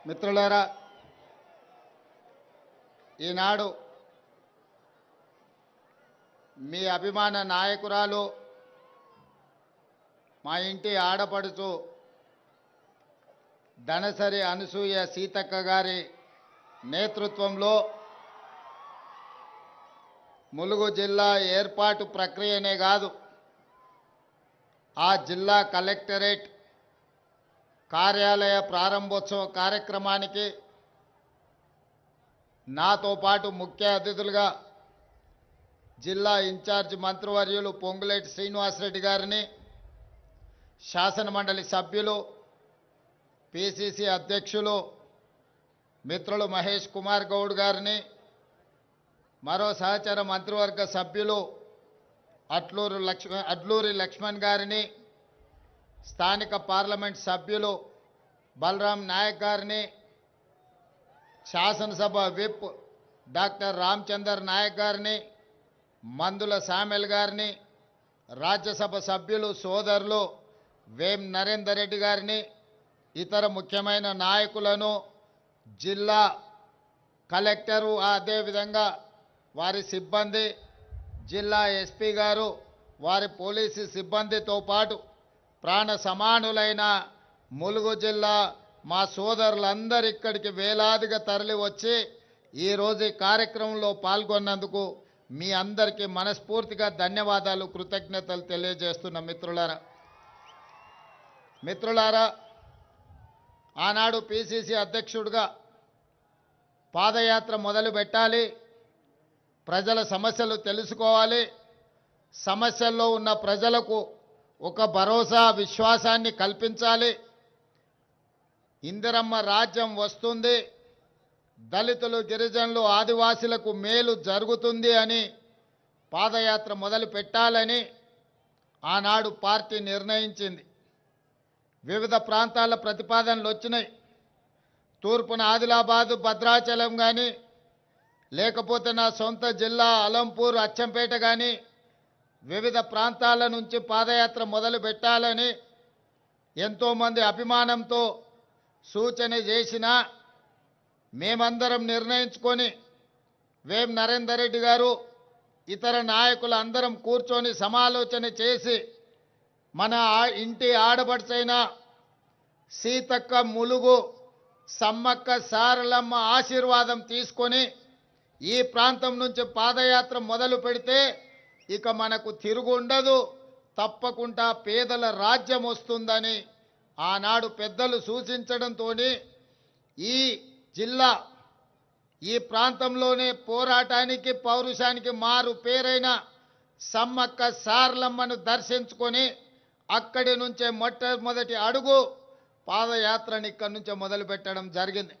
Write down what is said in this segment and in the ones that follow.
మిత్రులారా, ఈనాడు మీ అభిమాన నాయకురాలు మా ఇంటి ఆడపడుచు ధనసరి అనసూయ సీతక్క గారి నేతృత్వంలో ములుగు జిల్లా ఏర్పాటు ప్రక్రియనే కాదు, ఆ జిల్లా కలెక్టరేట్ కార్యాలయ ప్రారంభోత్సవ కార్యక్రమానికి నాతో పాటు ముఖ్య అతిథులుగా జిల్లా ఇన్ఛార్జ్ మంత్రివర్యులు పొంగులేటి శ్రీనివాసరెడ్డి గారిని, శాసనమండలి సభ్యులు, పిసిసి అధ్యక్షులు మిత్రులు మహేష్ కుమార్ గౌడ్ గారిని, మరో సహచర మంత్రివర్గ సభ్యులు అడ్లూరి లక్ష్మణ్ గారిని, స్థానిక పార్లమెంట్ సభ్యులు బలరాం నాయక్ గారిని, శాసనసభ విప్ డాక్టర్ రామచందర్ నాయక్ గారిని, మందుల సామెల్ గారిని, రాజ్యసభ సభ్యులు సోదరులు వేం నరేందర్ రెడ్డి గారిని, ఇతర ముఖ్యమైన నాయకులను, జిల్లా కలెక్టరు, అదేవిధంగా వారి సిబ్బంది, జిల్లా ఎస్పీ గారు, వారి పోలీసు సిబ్బందితో పాటు ప్రాణ సమానులైన ములుగు జిల్లా మా సోదరులందరూ ఇక్కడికి వేలాదిగా తరలి వచ్చి ఈరోజు ఈ కార్యక్రమంలో పాల్గొన్నందుకు మీ అందరికీ మనస్ఫూర్తిగా ధన్యవాదాలు, కృతజ్ఞతలు తెలియజేస్తున్న మిత్రులారా, ఆనాడు పిసిసి అధ్యక్షుడిగా పాదయాత్ర మొదలు పెట్టాలి, ప్రజల సమస్యలు తెలుసుకోవాలి, సమస్యల్లో ఉన్న ప్రజలకు ఒక భరోసా విశ్వాసాన్ని కల్పించాలి, ఇందిరమ్మ రాజ్యం వస్తుంది, దళితులు గిరిజనులు ఆదివాసీలకు మేలు జరుగుతుంది అని పాదయాత్ర మొదలు పెట్టాలని ఆనాడు పార్టీ నిర్ణయించింది. వివిధ ప్రాంతాల ప్రతిపాదనలు వచ్చినాయి. తూర్పున ఆదిలాబాదు భద్రాచలం కానీ, లేకపోతే నా సొంత జిల్లా అలంపూర్ అచ్చంపేట కానీ వివిధ ప్రాంతాల నుంచి పాదయాత్ర మొదలు పెట్టాలని ఎంతోమంది అభిమానంతో సూచన చేసినా మేమందరం నిర్ణయించుకొని వేం నరేందర్ రెడ్డి గారు ఇతర నాయకులు అందరం కూర్చొని సమాలోచన చేసి మన ఇంటి ఆడపడుచైన సీతక్క ములుగు సమ్మక్క సారలమ్మ ఆశీర్వాదం తీసుకొని ఈ ప్రాంతం నుంచి పాదయాత్ర మొదలు పెడితే ఇక మనకు తిరుగు ఉండదు, తప్పకుండా పేదల రాజ్యం వస్తుందని ఆనాడు పెద్దలు సూచించడంతో ఈ జిల్లా ఈ ప్రాంతంలోనే పోరాటానికి పౌరుషానికి మారు పేరైన సమ్మక్క సారలమ్మను దర్శించుకొని అక్కడి నుంచే మొట్టమొదటి అడుగు పాదయాత్రని ఇక్కడి నుంచే మొదలు పెట్టడం జరిగింది.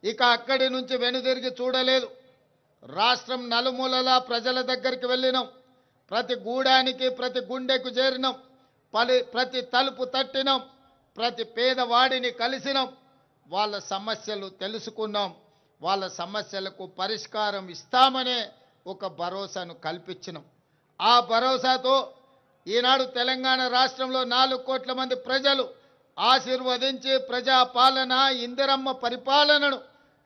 ఇక అక్కడి నుంచి వెనుదిరిగి చూడలేదు. రాష్ట్రం నలుమూలలా ప్రజల దగ్గరికి వెళ్ళినాం, ప్రతి గూడానికి ప్రతి గుండెకు చేరినాం, ప్రతి తలుపు తట్టినాం, ప్రతి పేదవాడిని కలిసినాం, వాళ్ళ సమస్యలు తెలుసుకున్నాం, వాళ్ళ సమస్యలకు పరిష్కారం ఇస్తామనే ఒక భరోసాను కల్పించినాం. ఆ భరోసాతో ఈనాడు తెలంగాణ రాష్ట్రంలో 4 కోట్ల మంది ప్రజలు ఆశీర్వదించి ప్రజాపాలన ఇందిరమ్మ పరిపాలనను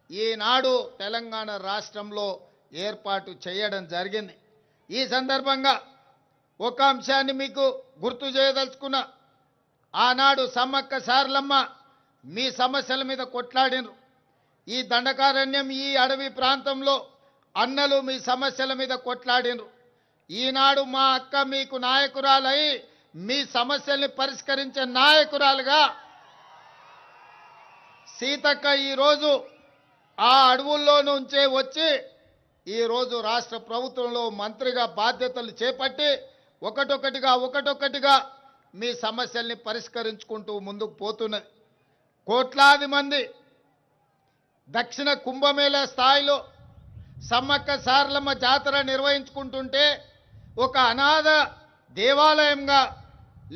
ఈనాడు తెలంగాణ రాష్ట్రంలో ఏర్పాటు చేయడం జరిగింది. ఈ సందర్భంగా ఒక అంశాన్ని మీకు గుర్తు చేయదలుచుకున్నా. ఆనాడు సమ్మక్క సారలమ్మ మీ సమస్యల మీద కొట్లాడినరు. ఈ దండకారణ్యం ఈ అడవి ప్రాంతంలో అన్నలు మీ సమస్యల మీద కొట్లాడినరు. ఈనాడు మా అక్క మీకు నాయకురాలై మీ సమస్యల్ని పరిష్కరించే నాయకురాలుగా సీతక్క ఈరోజు ఆ అడవుల్లో నుంచే వచ్చి ఈరోజు రాష్ట్ర ప్రభుత్వంలో మంత్రిగా బాధ్యతలు చేపట్టి ఒకటొకటిగా మీ సమస్యల్ని పరిష్కరించుకుంటూ ముందుకు పోతున్నది. కోట్లాది మంది దక్షిణ కుంభమేళా స్థాయిలో సమ్మక్క సారలమ్మ జాతర నిర్వహించుకుంటుంటే ఒక అనాథ దేవాలయంగా,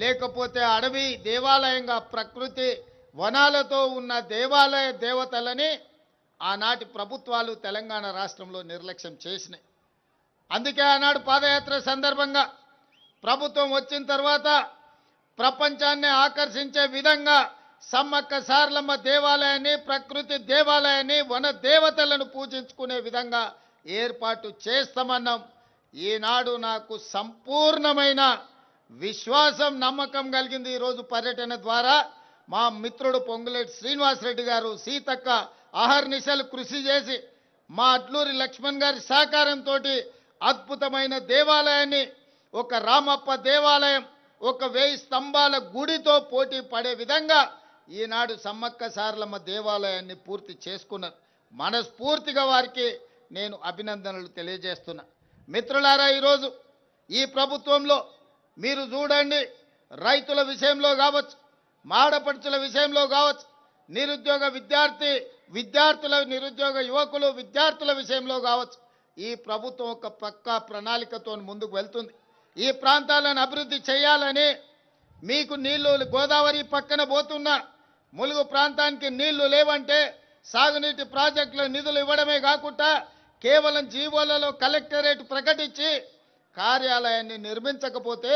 లేకపోతే అడవి దేవాలయంగా, ప్రకృతి వనాలతో ఉన్న దేవాలయ దేవతలని ఆనాటి ప్రభుత్వాలు తెలంగాణ రాష్ట్రంలో నిర్లక్ష్యం చేసినాయి. అందుకే ఆనాడు పాదయాత్ర సందర్భంగా ప్రభుత్వం వచ్చిన తర్వాత ప్రపంచాన్ని ఆకర్షించే విధంగా సమ్మక్క సారలమ్మ దేవాలయాన్ని, ప్రకృతి దేవాలయాన్ని, వన దేవతలను పూజించుకునే విధంగా ఏర్పాటు చేస్తామన్నాం. ఈనాడు నాకు సంపూర్ణమైన విశ్వాసం, నమ్మకం కలిగింది. ఈరోజు పర్యటన ద్వారా మా మిత్రుడు పొంగులేటి శ్రీనివాసరెడ్డి గారు, సీతక్క అహర్నిశలు కృషి చేసి మా అడ్లూరి లక్ష్మణ్ గారి సహకారంతో అద్భుతమైన దేవాలయాన్ని, ఒక రామప్ప దేవాలయం, ఒక 1000 స్తంభాల గుడితో పోటీ పడే విధంగా ఈనాడు సమ్మక్క సారలమ్మ దేవాలయాన్ని పూర్తి చేసుకున్నారు. మనస్ఫూర్తిగా వారికి నేను అభినందనలు తెలియజేస్తున్నా. మిత్రులారా, ఈరోజు ఈ ప్రభుత్వంలో మీరు చూడండి, రైతుల విషయంలో కావచ్చు, మాడపడుచుల విషయంలో కావచ్చు, నిరుద్యోగ విద్యార్థుల నిరుద్యోగ యువకులు విద్యార్థుల విషయంలో కావచ్చు, ఈ ప్రభుత్వం ఒక పక్కా ప్రణాళికతో ముందుకు వెళ్తుంది. ఈ ప్రాంతాలను అభివృద్ధి చేయాలని, మీకు నీళ్లు గోదావరి పక్కన పోతున్నా ములుగు ప్రాంతానికి నీళ్లు లేవంటే సాగునీటి ప్రాజెక్టుల నిధులు ఇవ్వడమే కాకుండా కేవలం జీవోలలో కలెక్టరేట్ ప్రకటించి కార్యాలయాన్ని నిర్మించకపోతే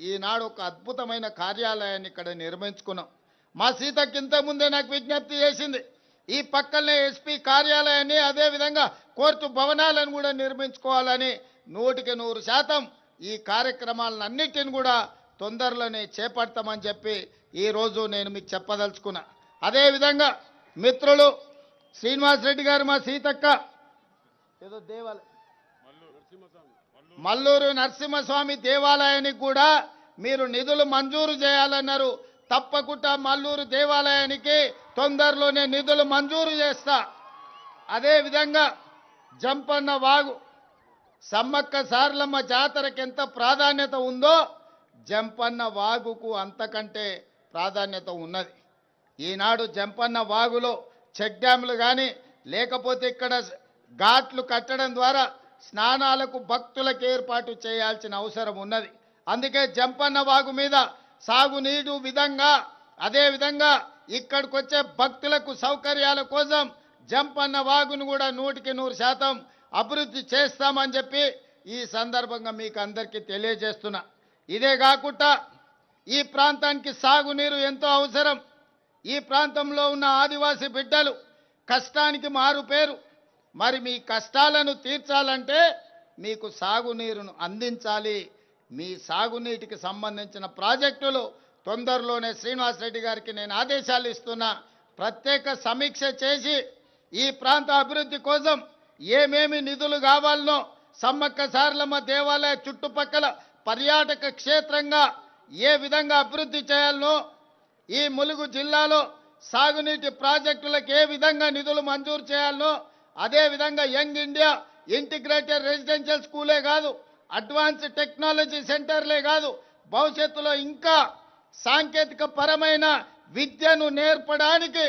ఈనాడు ఒక అద్భుతమైన కార్యాలయాన్ని ఇక్కడ నిర్మించుకున్నాం. మా సీతకి ఇంతకుముందే నాకు విజ్ఞప్తి చేసింది, ఈ పక్కనే ఎస్పీ కార్యాలయాన్ని, అదేవిధంగా కోర్టు భవనాలను కూడా నిర్మించుకోవాలని. 100% ఈ కార్యక్రమాలన్నిటిని కూడా తొందరలోనే చేపడతామని చెప్పి ఈరోజు నేను మీకు చెప్పదలుచుకున్నా. అదేవిధంగా మిత్రులు శ్రీనివాసరెడ్డి గారు, మా సీతక్క ఏదో దేవాలయం మల్లూరు నరసింహస్వామి దేవాలయానికి కూడా మీరు నిధులు మంజూరు చేయాలన్నారు. తప్పకుండా మల్లూరు దేవాలయానికి తొందరలోనే నిధులు మంజూరు చేస్తా. అదేవిధంగా జంపన్న వాగు, సమ్మక్క సారలమ్మ జాతరకి ఎంత ప్రాధాన్యత ఉందో జంపన్న వాగుకు అంతకంటే ప్రాధాన్యత ఉన్నది. ఈనాడు జంపన్న వాగులో చెక్ డ్యాములు కానీ, లేకపోతే ఇక్కడ ఘాట్లు కట్టడం ద్వారా స్నానాలకు భక్తులకు ఏర్పాటు చేయాల్సిన అవసరం ఉన్నది. అందుకే జంపన్న వాగు మీద సాగునీరు విధంగా, అదేవిధంగా ఇక్కడికి వచ్చే భక్తులకు సౌకర్యాల కోసం జంపన్న వాగును కూడా 100% అభివృద్ధి చేస్తామని చెప్పి ఈ సందర్భంగా మీకు అందరికీ తెలియజేస్తున్నా. ఇదే కాకుండా ఈ ప్రాంతానికి సాగునీరు ఎంతో అవసరం. ఈ ప్రాంతంలో ఉన్న ఆదివాసీ బిడ్డలు కష్టానికి మారు పేరు. మరి మీ కష్టాలను తీర్చాలంటే మీకు సాగునీరును అందించాలి. మీ సాగునీటికి సంబంధించిన ప్రాజెక్టులు తొందరలోనే శ్రీనివాసరెడ్డి గారికి నేను ఆదేశాలు ఇస్తున్నా. ప్రత్యేక సమీక్ష చేసి ఈ ప్రాంత అభివృద్ధి కోసం ఏమేమి నిధులు కావాలనో, సమ్మక్క సారలమ్మ దేవాలయ చుట్టుపక్కల పర్యాటక క్షేత్రంగా ఏ విధంగా అభివృద్ధి చేయాలనో, ఈ ములుగు జిల్లాలో సాగునీటి ప్రాజెక్టులకు ఏ విధంగా నిధులు మంజూరు చేయాలనో, అదేవిధంగా యంగ్ ఇండియా ఇంటిగ్రేటెడ్ రెసిడెన్షియల్ స్కూలే కాదు, అడ్వాన్స్డ్ టెక్నాలజీ సెంటర్లే కాదు, భవిష్యత్తులో ఇంకా సాంకేతిక పరమైన విద్యను నేర్పడానికి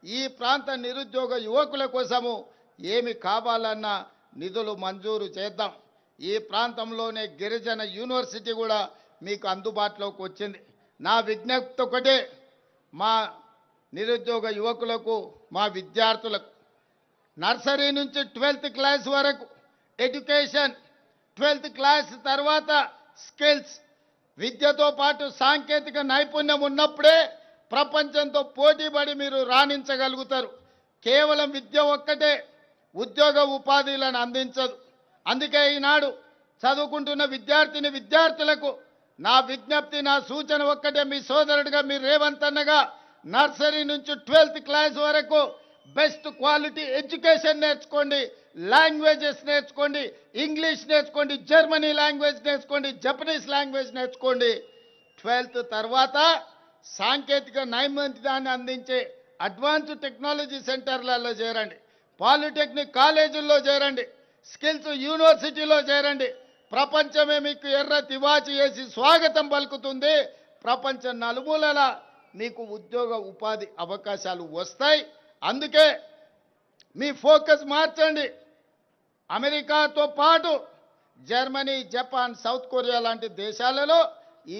ఈ ప్రాంత నిరుద్యోగ యువకుల కోసము ఏమి కావాలన్నా నిధులు మంజూరు చేద్దాం. ఈ ప్రాంతంలోనే గిరిజన యూనివర్సిటీ కూడా మీకు అందుబాటులోకి వచ్చింది. నా విజ్ఞప్తి ఒకటే, మా నిరుద్యోగ యువకులకు, మా విద్యార్థులకు నర్సరీ నుంచి 12th క్లాస్ వరకు ఎడ్యుకేషన్, 12th క్లాస్ తర్వాత స్కిల్స్, విద్యతో పాటు సాంకేతిక నైపుణ్యం ఉన్నప్పుడే ప్రపంచంతో పోటీపడి మీరు రాణించగలుగుతారు. కేవలం విద్య ఒక్కటే ఉద్యోగ ఉపాధిలను అందించదు. అందుకే ఈనాడు చదువుకుంటున్న విద్యార్థులకు నా విజ్ఞప్తి, నా సూచన ఒక్కటే, మీ సోదరుడిగా మీరు రేవంత్ అన్నగా నర్సరీ నుంచి 12th క్లాస్ వరకు బెస్ట్ క్వాలిటీ ఎడ్యుకేషన్ నేర్చుకోండి, లాంగ్వేజెస్ నేర్చుకోండి, ఇంగ్లీష్ నేర్చుకోండి, జర్మనీ లాంగ్వేజ్ నేర్చుకోండి, జపనీస్ లాంగ్వేజ్ నేర్చుకోండి. 12th తర్వాత సాంకేతిక నైపుణ్యాన్ని అందించే అడ్వాన్స్డ్ టెక్నాలజీ సెంటర్లలో చేరండి, పాలిటెక్నిక్ కాలేజీల్లో చేరండి, స్కిల్స్ యూనివర్సిటీలో చేరండి. ప్రపంచమే మీకు ఎర్ర తివాచి వేసి స్వాగతం పలుకుతుంది. ప్రపంచం నలుమూలల మీకు ఉద్యోగ ఉపాధి అవకాశాలు వస్తాయి. అందుకే మీ ఫోకస్ మార్చండి. అమెరికాతో పాటు జర్మనీ, జపాన్, సౌత్ కొరియా లాంటి దేశాలలో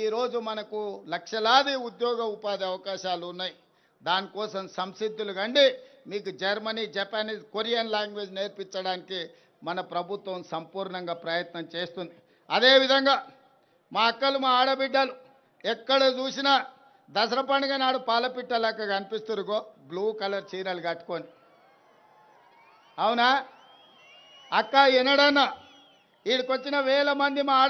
ఈరోజు మనకు లక్షలాది ఉద్యోగ ఉపాధి అవకాశాలు ఉన్నాయి. దానికోసం సంసిద్ధులు కండి. మీకు జర్మనీ, జపానీస్, కొరియన్ లాంగ్వేజ్ నేర్పించడానికి మన ప్రభుత్వం సంపూర్ణంగా ప్రయత్నం చేస్తుంది. అదేవిధంగా మా అక్కలు, మా ఆడబిడ్డలు ఎక్కడ చూసినా దసరా పండుగ నాడు పాలపిట్ట లెక్క కనిపిస్తురుగో బ్లూ కలర్ చీరలు కట్టుకొని. అవునా అక్క? ఎనడన్నా ఈడికొచ్చిన వేల మంది మా ఆడ